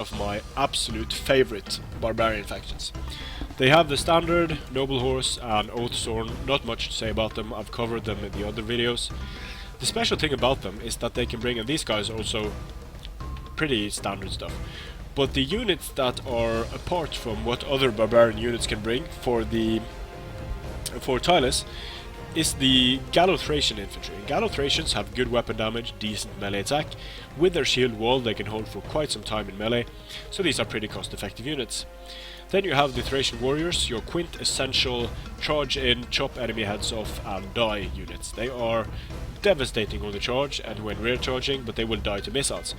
of my absolute favorite barbarian factions. They have the standard, noble horse and oathsworn. Not much to say about them, I've covered them in the other videos. The special thing about them is that they can bring, and these guys are also pretty standard stuff, but the units that are apart from what other barbarian units can bring for Tylis is the Gallo-Thracian infantry. Gallo-Thracians have good weapon damage, decent melee attack. With their shield wall they can hold for quite some time in melee, so these are pretty cost-effective units. Then you have the Thracian warriors, your quintessential charge in, chop enemy heads off and die units. They are devastating on the charge and when rear charging, but they will die to missiles.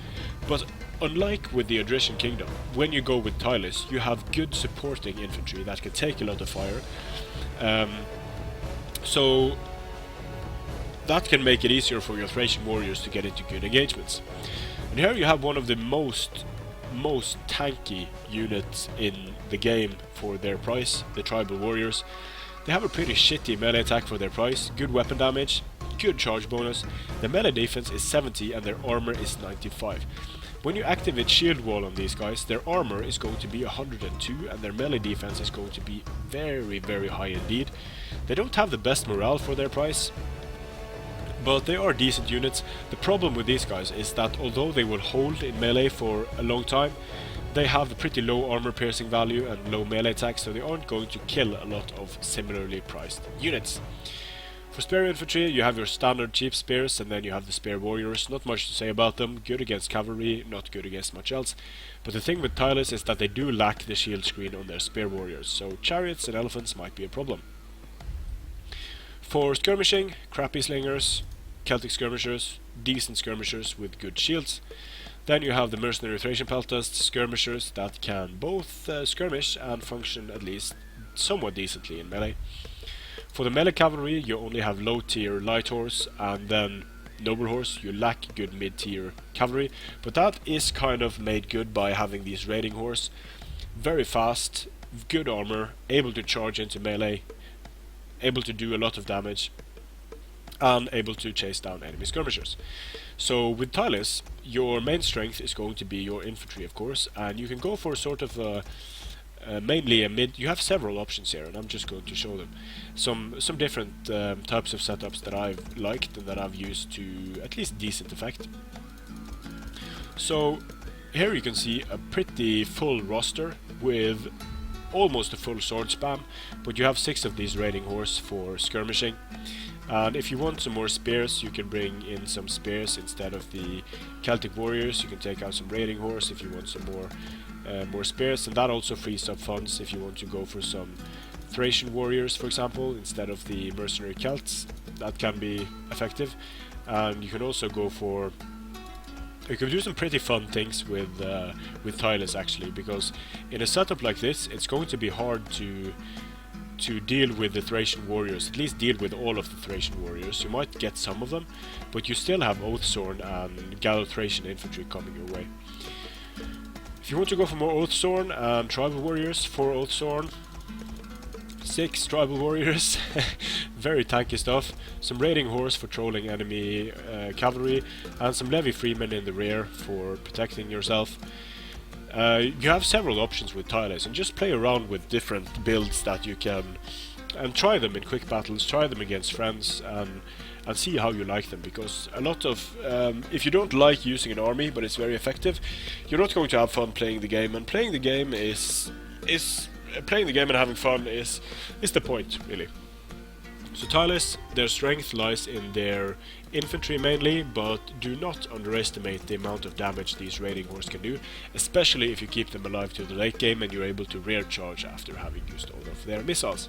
But unlike with the Odrysian Kingdom, when you go with Tylis, you have good supporting infantry that can take a lot of fire. So that can make it easier for your Thracian warriors to get into good engagements. And here you have one of the most tanky units in the game for their price, the tribal warriors. They have a pretty shitty melee attack for their price, good weapon damage, good charge bonus. Their melee defense is 70 and their armor is 95. When you activate shield wall on these guys, their armor is going to be 102 and their melee defense is going to be very high indeed. They don't have the best morale for their price, but they are decent units. The problem with these guys is that although they will hold in melee for a long time, they have a pretty low armor piercing value and low melee attack, so they aren't going to kill a lot of similarly priced units. For spear infantry, you have your standard cheap spears, and then you have the spear warriors. Not much to say about them. Good against cavalry, not good against much else. But the thing with Tylis is that they do lack the shield screen on their spear warriors, so chariots and elephants might be a problem. For skirmishing, crappy slingers, Celtic skirmishers, decent skirmishers with good shields. Then you have the mercenary Thracian peltasts, skirmishers that can both skirmish and function at least somewhat decently in melee. For the melee cavalry, you only have low tier light horse and then noble horse. You lack good mid tier cavalry, but that is kind of made good by having these raiding horse. Very fast, good armor, able to charge into melee, able to do a lot of damage, and able to chase down enemy skirmishers. So with Tylis, your main strength is going to be your infantry, of course, and you can go for sort of mainly a mid. You have several options here, and I'm just going to show them some different types of setups that I've liked and that I've used to at least decent effect. So here you can see a pretty full roster with almost a full sword spam, but you have 6 of these raiding horse for skirmishing. And if you want some more spears, you can bring in some spears instead of the Celtic warriors. You can take out some raiding horse if you want some more spears, and that also frees up funds if you want to go for some Thracian warriors, for example, instead of the mercenary Celts. That can be effective. And you can also go for... You can do some pretty fun things with Tylis actually, because in a setup like this, it's going to be hard to deal with the Thracian warriors, at least deal with all of the Thracian warriors. You might get some of them, but you still have Oathsworn and Gallo-Thracian infantry coming your way. If you want to go for more Oathsworn and tribal warriors, 4 Oathsworn, 6 tribal warriors, very tanky stuff, some raiding horse for trolling enemy cavalry, and some levy freemen in the rear for protecting yourself. You have several options with Tylis, and just play around with different builds that you can, and try them in quick battles, try them against friends, and see how you like them, because a lot of, if you don't like using an army but it's very effective, you're not going to have fun playing the game, and playing the game and having fun is the point, really. So Tylis, their strength lies in their infantry mainly, but do not underestimate the amount of damage these raiding horse can do, especially if you keep them alive to the late game and you're able to rear charge after having used all of their missiles.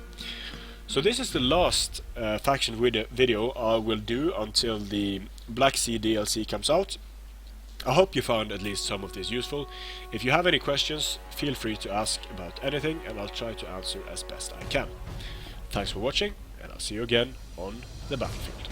So this is the last faction video I will do until the Black Sea DLC comes out. I hope you found at least some of this useful. If you have any questions, feel free to ask about anything and I'll try to answer as best I can. Thanks for watching, and I'll see you again on the battlefield.